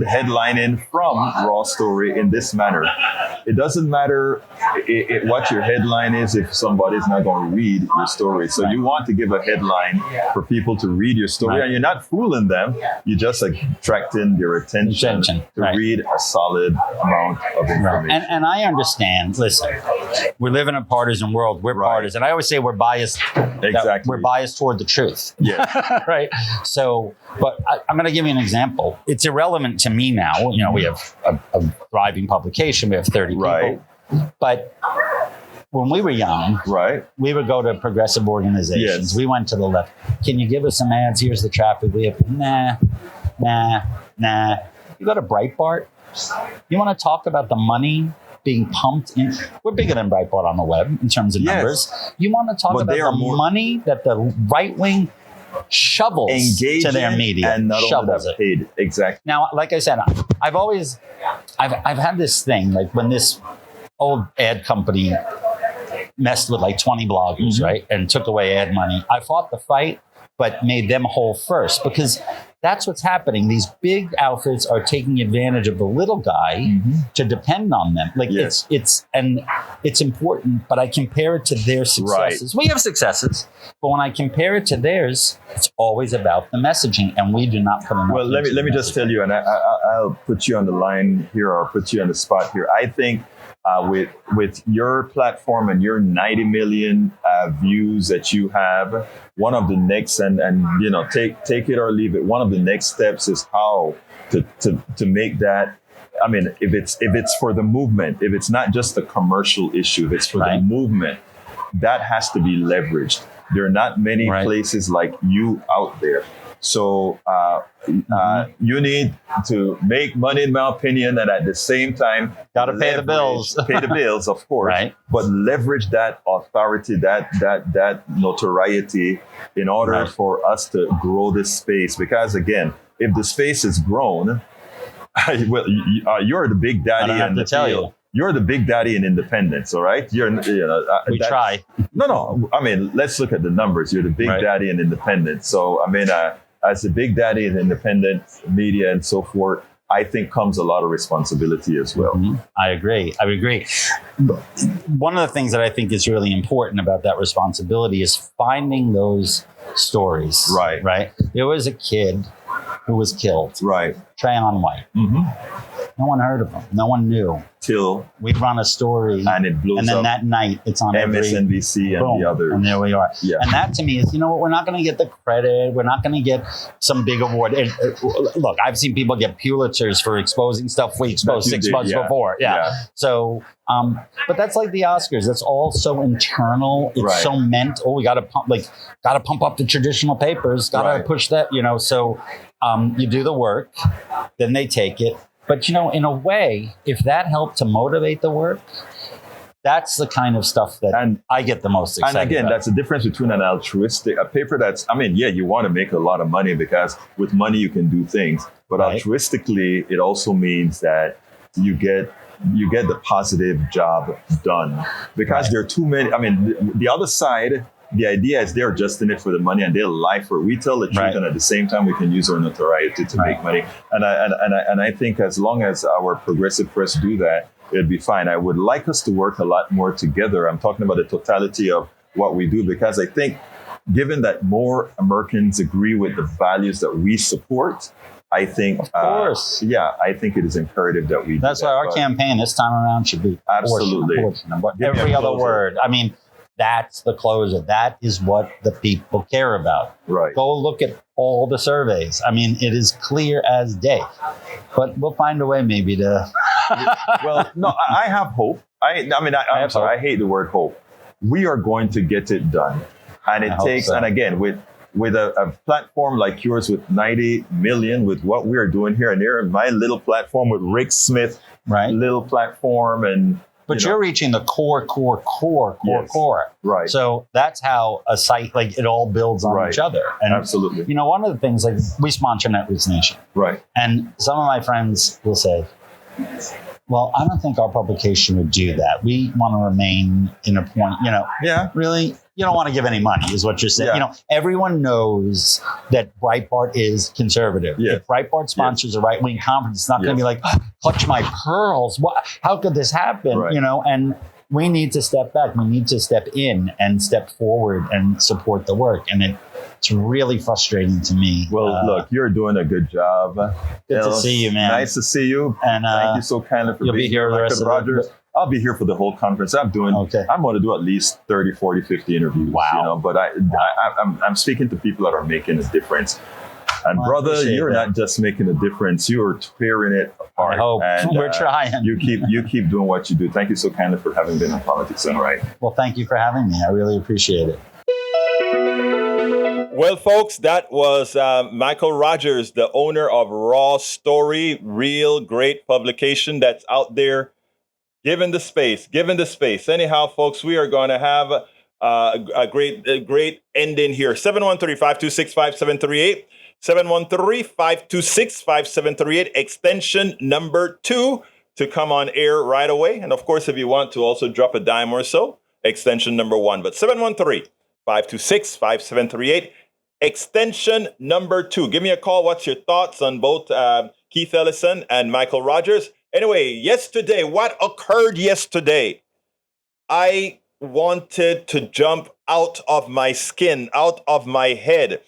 headlining from Raw Story in this manner. It doesn't matter what your headline is if somebody's not going to read your story. So you want to give a headline for people to read your story, and you're not fooling them. You're just attracting their attention to read a solid amount of information. And I understand. Listen, we live in a partisan world. We're partisan. I always say we're biased. Exactly. We're biased toward the truth. Yeah. Right. So, but I'm going to give you an example. It's irrelevant to me now. We have a thriving publication. We have 30 people. But when we were young, we would go to progressive organizations. We went to the left. Can you give us some ads? Here's the traffic. We have nah. You go to Breitbart. You want to talk about the money being pumped in? We're bigger than Breitbart on the web in terms of numbers. You want to talk about the money that the right wing shovels to their media and not shovels only paid. Exactly. Now, like I said, I've had this thing, like when this old ad company messed with like 20 bloggers, right, and took away ad money. I fought the fight, but made them whole first, because that's what's happening. These big outfits are taking advantage of the little guy to depend on them. Like it's important, but I compare it to their successes. We have successes, but when I compare it to theirs, it's always about the messaging, and we do not put enough. Well, let me just tell you, and I'll put you on the line here, or put you on the spot here. I think with your platform and your 90 million views that you have, one of the next, and take it or leave it, one of the next steps is how to make that. I mean, if it's for the movement, if it's not just a commercial issue, if it's for the movement, that has to be leveraged. There are not many places like you out there. So you need to make money, in my opinion, and at the same time, gotta pay the bills. Pay the bills, of course. But leverage that authority, that notoriety, in order for us to grow this space. Because again, if the space is grown, well, you're the big daddy in the field. you're the big daddy in independence, all right? We try. No. I mean, let's look at the numbers. You're the big daddy in independence. So, I mean, as the big daddy in independent media and so forth, I think comes a lot of responsibility as well. Mm-hmm. I agree. One of the things that I think is really important about that responsibility is finding those stories. Right. There was a kid who was killed. Right. Trayon White. Mm-hmm. No one heard of him. No one knew. Till we run a story, and it blows up. And then that night, it's on MSNBC and the others. And there we are. Yeah. And that to me is, we're not going to get the credit. We're not going to get some big award. Look, I've seen people get Pulitzers for exposing stuff we exposed 6 months before. Yeah. So, but that's like the Oscars. That's all so internal. It's so meant. Oh, we got to pump up the traditional papers. Got to push that. So you do the work, then they take it. But, in a way, if that helped to motivate the work, that's the kind of stuff that I get the most excited And again, about. that's the difference between an altruistic, a paper you want to make a lot of money because with money you can do things. But altruistically, it also means that you get the positive job done. Because there are too many, the other side, the idea is they're just in it for the money and they'll lie for it. We tell the truth, and at the same time we can use our notoriety to make money. And I think as long as our progressive press do that, it'd be fine. I would like us to work a lot more together. I'm talking about the totality of what we do, because I think given that more Americans agree with the values that we support, I think, of course, I think it is imperative that we. That's why our campaign this time around should be absolutely every other word. That's the closer. That is what the people care about. Right. Go look at all the surveys. It is clear as day. But we'll find a way maybe to. Well, no, I have hope. I hate the word hope. We are going to get it done, and it takes. And again, with a platform like yours with 90 million, with what we are doing here and there, and my little platform with Rick Smith, little platform and. But you're reaching the core. Right. So that's how a site, it all builds on each other. And, absolutely. One of the things, we sponsor Netroots Nation. Right. And some of my friends will say, well, I don't think our publication would do that. We want to remain in a point, really, you don't want to give any money is what you're saying. Yeah. Everyone knows that Breitbart is conservative. Yeah. If Breitbart sponsors a right-wing conference, it's not going to be like, clutch my pearls. How could this happen? Right. And we need to step back. We need to step in and step forward and support the work. And it's really frustrating to me. Well, look, you're doing a good job. Good to see you, man. Nice to see you. And thank you so kindly for being here. Rogers. I'll be here for the whole conference. I'm going to do at least 30, 40, 50 interviews. Wow. But I'm speaking to people that are making a difference. And brother, you're not just making a difference. You are tearing it apart. I hope. And, we're trying. You keep doing what you do. Thank you so kindly for having been on Politics Done Right. Well, thank you for having me. I really appreciate it. Well, folks, that was Michael Rogers, the owner of Raw Story, real great publication that's out there. Given the space. Anyhow, folks, we are going to have a great ending here. 713-526-5738. 713-526-5738. Extension number 2 to come on air right away. And of course, if you want to also drop a dime or so, extension number 1. But 713-526-5738. Extension number 2. Give me a call. What's your thoughts on both Keith Ellison and Michael Rogers? Anyway, what occurred yesterday? I wanted to jump out of my skin, out of my head.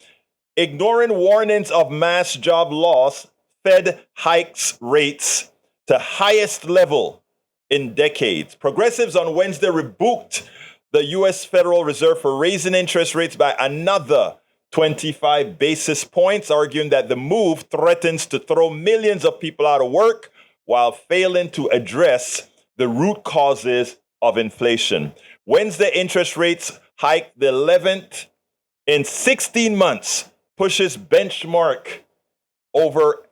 Ignoring warnings of mass job loss, Fed hikes rates to highest level in decades. Progressives on Wednesday rebuked the U.S. Federal Reserve for raising interest rates by another 25 basis points, arguing that the move threatens to throw millions of people out of work while failing to address the root causes of inflation. Wednesday interest rates hiked the 11th in 16 months, pushes benchmark over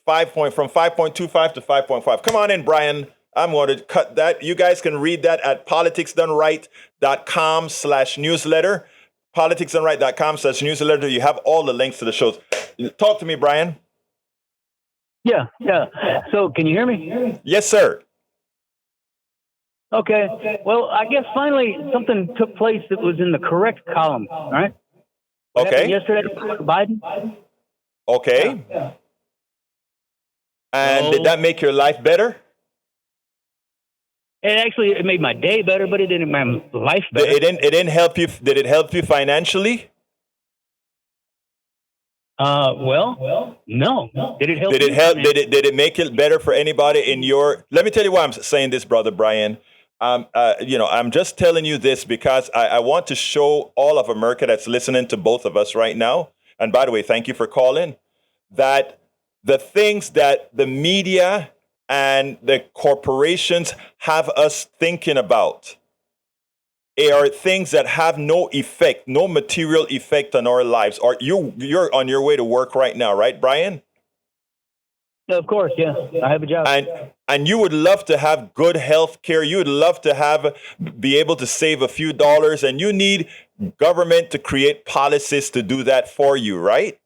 from 5.25 to 5.5. Come on in, Brian. I'm going to cut that. You guys can read that at politicsdoneright.com/newsletter. politicsdoneright.com/newsletter. You have all the links to the shows. Talk to me, Brian. Yeah. So can you hear me? Yes, sir. Okay. Well, I guess finally something took place that was in the correct column. All right. What happened Okay. yesterday with Biden? Okay. Yeah. And So- did that make your life better? It made my day better, but it didn't make my life better. It didn't help you. Did it help you financially? Well, no. Did it help? Did it help? Did it make it better for anybody in your? Let me tell you why I'm saying this, Brother Brian. I'm just telling you this because I want to show all of America that's listening to both of us right now. And by the way, thank you for calling. That the things that the media and the corporations have us thinking about are things that have no effect, no material effect on our lives. Or you're on your way to work right now, right, Brian? Of course, yeah. I have a job. And you would love to have good health care. You would love to be able to save a few dollars, and you need government to create policies to do that for you, right?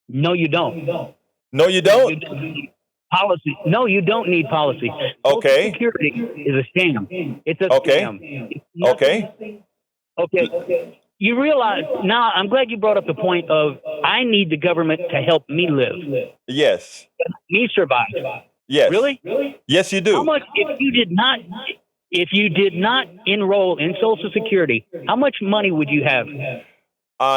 No, you don't. No, you don't? Policy. No, you don't need policy. Okay. Social Security is a scam. It's a scam. Okay. Okay. You realize now, I'm glad you brought up the point of I need the government to help me live. Yes. Me survive. Yes. Really? Yes, you do. How much if you did not enroll in Social Security, how much money would you have?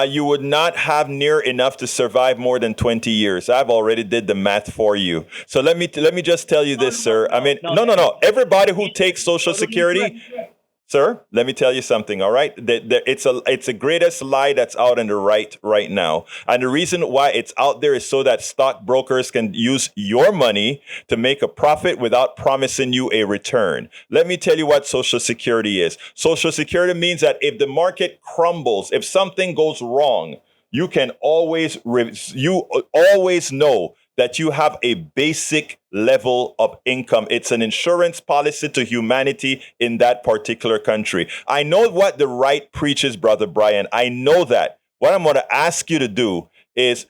You would not have near enough to survive more than 20 years. I've already did the math for you. So let me just tell you this, sir. I mean, no. Everybody who takes Social Security, sir, let me tell you something, all right? It's the greatest lie that's out in the right now. And the reason why it's out there is so that stockbrokers can use your money to make a profit without promising you a return. Let me tell you what Social Security is. Social Security means that if the market crumbles, if something goes wrong, you can always know that you have a basic level of income. It's an insurance policy to humanity in that particular country. I know what the right preaches, Brother Brian. I know that. What I'm going to ask you to do is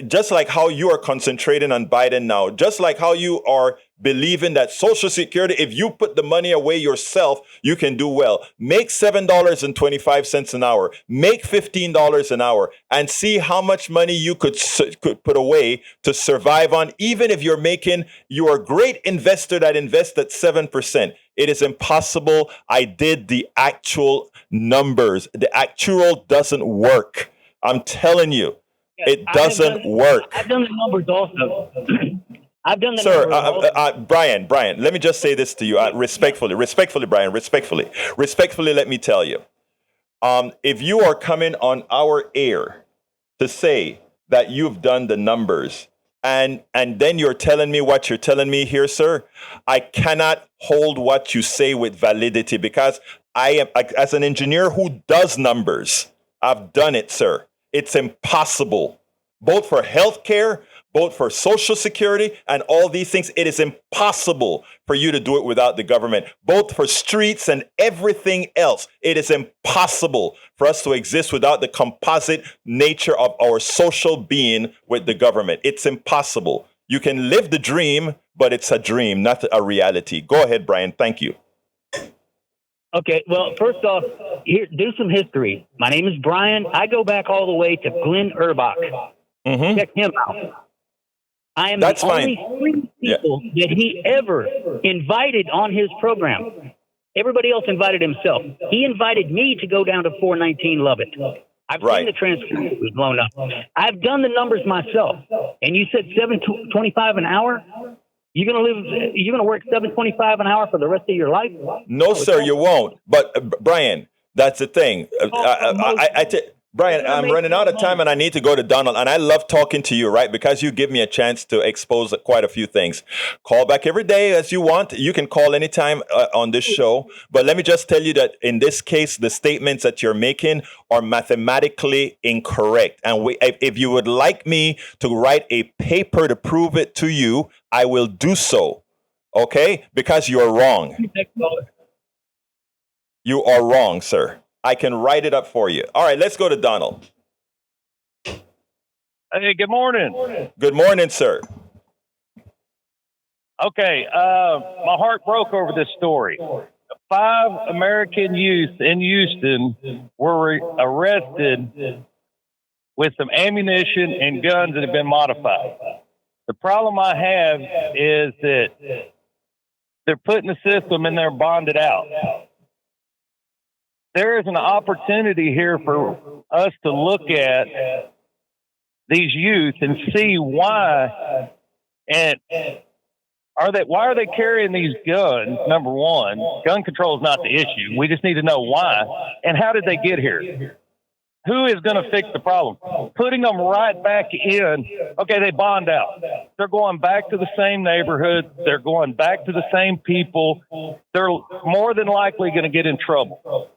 just like how you are concentrating on Biden now, just like how you are believing that Social Security, if you put the money away yourself, you can do well. Make $7.25 an hour, make $15 an hour, and see how much money you could put away to survive on, even if you're a great investor that invests at 7%. It is impossible. I did the actual numbers. The actual doesn't work. I'm telling you. It doesn't work. I've done the numbers also. I've done the Sir, numbers also. Brian, let me just say this to you respectfully, Brian, respectfully, let me tell you. If you are coming on our air to say that you've done the numbers and then you're telling me what you're telling me here, sir, I cannot hold what you say with validity because I am, as an engineer who does numbers, I've done it, sir. It's impossible, both for healthcare, both for Social Security and all these things. It is impossible for you to do it without the government, both for streets and everything else. It is impossible for us to exist without the composite nature of our social being with the government. It's impossible. You can live the dream, but it's a dream, not a reality. Go ahead, Brian. Thank you. Okay, well, first off, do some history. My name is Brian. I go back all the way to Glenn Urbach. Mm-hmm. Check him out. I am That's the fine. only 3 people that he ever invited on his program. Everybody else invited himself. He invited me to go down to 419 Lovett. I've seen the transcript. It was blown up. I've done the numbers myself. And you said $7.25 an hour? You're gonna work $7.25 an hour for the rest of your life? No, sir, you won't. But Brian, that's the thing. Brian, I'm running out of time and I need to go to Donald. And I love talking to you, right? Because you give me a chance to expose quite a few things. Call back every day as you want. You can call anytime on this show. But let me just tell you that in this case, the statements that you're making are mathematically incorrect. And if you would like me to write a paper to prove it to you, I will do so. Okay? Because you're wrong. You are wrong, sir. I can write it up for you. All right, let's go to Donald. Hey, good morning. Good morning, sir. Okay, my heart broke over this story. 5 American youth in Houston were arrested with some ammunition and guns that have been modified. The problem I have is that they're putting the system and they're bonded out. There is an opportunity here for us to look at these youth and see why why are they carrying these guns? Number one, gun control is not the issue. We just need to know why and how did they get here? Who is going to fix the problem? Putting them right back in. Okay, they bond out. They're going back to the same neighborhood. They're going back to the same people. They're more than likely going to get in trouble,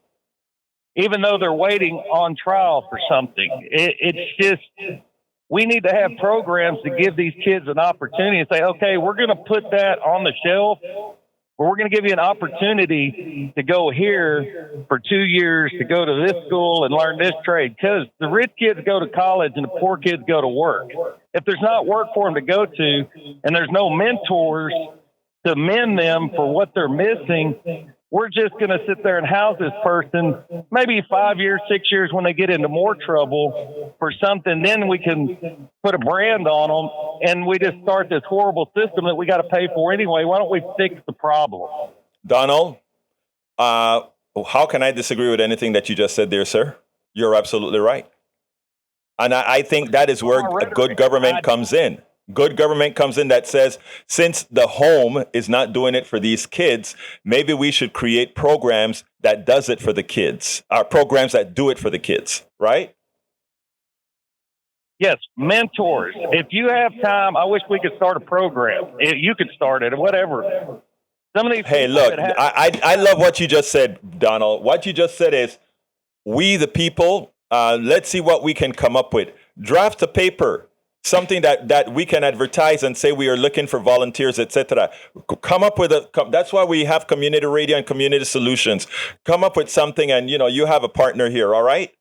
even though they're waiting on trial for something. It's just, we need to have programs to give these kids an opportunity and say, okay, we're going to put that on the shelf, but we're going to give you an opportunity to go here for 2 years, to go to this school and learn this trade. Because the rich kids go to college and the poor kids go to work. If there's not work for them to go to and there's no mentors to mend them for what they're missing, we're just going to sit there and house this person maybe 5 years, 6 years when they get into more trouble for something. Then we can put a brand on them and we just start this horrible system that we got to pay for anyway. Why don't we fix the problem? Donald, how can I disagree with anything that you just said there, sir? You're absolutely right. And I think that is where good government comes in. Good government comes in that says, since the home is not doing it for these kids, maybe we should create programs that does it for the kids, programs that do it for the kids, right? Yes, mentors. If you have time, I wish we could start a program. You could start it or whatever. Some of these. Hey, look, I love what you just said, Donald. What you just said is, we the people, let's see what we can come up with. Draft a paper. Something that we can advertise and say we are looking for volunteers, etc. Come up with that's why we have community radio and community solutions. Come up with something, and you have a partner here. All right.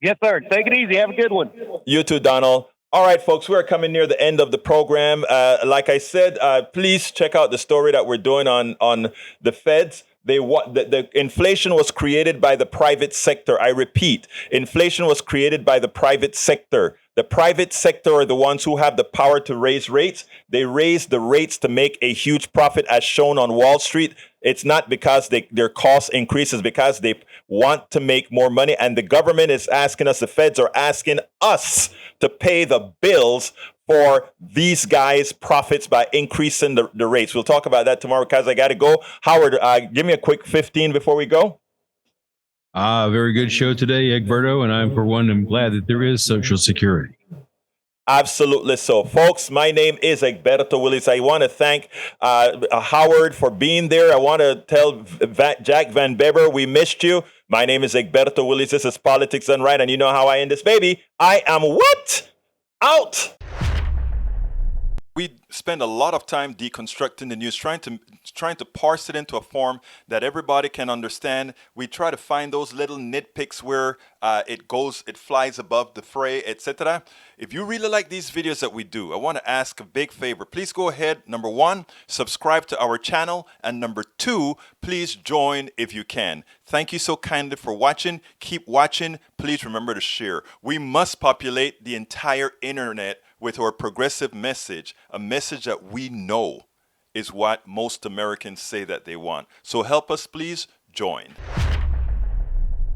Yes, sir. Take it easy. Have a good one. You too, Donald. All right, folks, we're coming near the end of the program. Like I said, please check out the story that we're doing on the feds. The inflation was created by the private sector. I repeat, inflation was created by the private sector. The private sector are the ones who have the power to raise rates. They raise the rates to make a huge profit, as shown on Wall Street. It's not because their cost increases, because they want to make more money. And the government is asking us, the feds are asking us to pay the bills for these guys' profits by increasing the rates. We'll talk about that tomorrow because I got to go. Howard, give me a quick 15 before we go. Very good show today, Egberto, and I'm, for one, am glad that there is Social Security. Absolutely so. Folks, my name is Egberto Willis. I want to thank Howard for being there. I want to tell Jack Van Beber, we missed you. My name is Egberto Willis. This is Politics Done Right, and you know how I end this, baby. I am what? Out! We spend a lot of time deconstructing the news, trying to parse it into a form that everybody can understand. We try to find those little nitpicks where it flies above the fray, etc. If you really like these videos that we do, I want to ask a big favor. Please go ahead. Number 1, subscribe to our channel. And number 2, please join if you can. Thank you so kindly for watching. Keep watching. Please remember to share. We must populate the entire internet with our progressive message, a message that we know is what most Americans say that they want. So help us, please join.